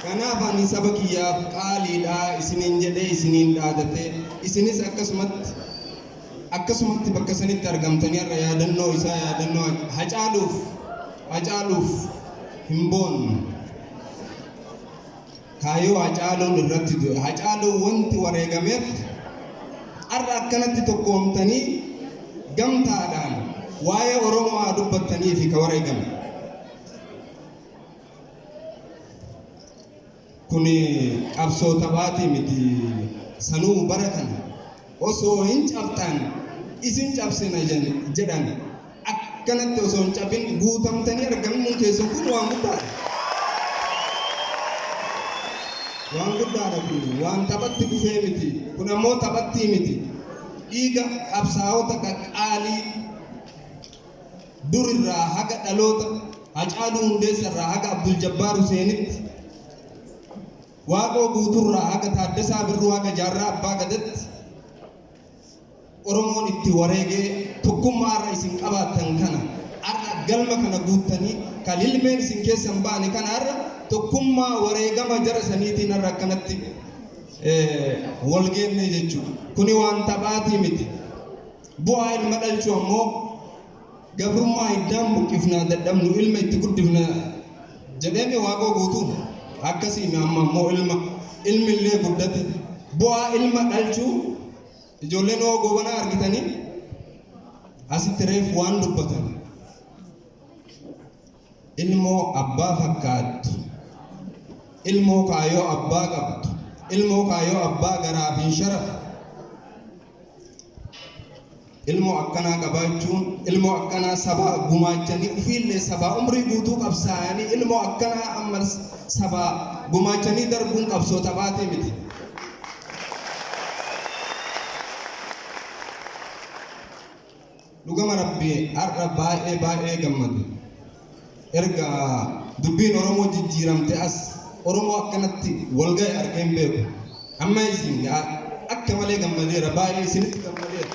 kanaaf ani saba kiyyaaf qaaliidha isiniin jedhee isiniin dhaadate isinis akkasumatti bakka sanitti argamtanii irra yaadannoo isaa yaadannoo hacaaluuf hin boonnu. Kaayoo hacaaluun irratti du'e hacaaluun wanti wareegameef har'a akkanatti tokkoomtanii gamtaadhaan waa'ee Oromoo haa dubbattanii fi ka wareegame. Kuni qabsoo taphaatii miti sanuu bara kana osoo hin cabtaan isin cabsina jedhan akkanatti osoo hin cabin guutamtanii argamuun keessan kun waan guddaadha. Waan guddaadha kun waan taphatti dhufee miti kun ammoo taphattii miti dhiiga qabsaa'ota qaqqaalii durirraa haga dhaloota Hacaaluu Hundeessarraa haga Abdul Jabbaar Huseenitti Waaqoo guuturraa haga Taaddasaa Birruu haga Jaarraa Abbaa Gadatti Oromoon itti wareegee tokkummaarra isin qabaattan kana har'a galma kana guuttanii kan ilmeen isin keessan baane kana har'a tokkummaa wareegama jara saniitiin har'a akkanatti wal geenne jechuudha. Kuni waan taphaatii miti. Bu'aa ilma dhalchuu ammoo gabrummaa iddaan buqqifnaa dadhabnu ilma itti guddifna jedhame Waaqoo guutuun akkasiin amma ammoo ilmillee guddate bu'aa ilma dhalchuu ijoolleen hoo gobanaa argitanii asitti reef waan dubbatan ilmoo abbaa fakkaattu ilmoo kaayoo abbaa qabdu ilmoo kaayoo abbaa garaaf hin sharafu ilmoo akkanaa qabaachuun ilmoo akkanaa sabaa gumaachanii ofiillee sabaa umrii guutuu qabsaa'anii ilmoo akkanaa ammas sabaa gumaachanii darbuun qabsoo taphaatee miti. Dhugama rabbii har'a baay'ee gammadu. Erga dubbiin Oromoo jijjiiramte as Oromoo akkanatti walga'e argeen beeku. Amma isin akka malee gammadeera baay'ee isinitti gammadeera.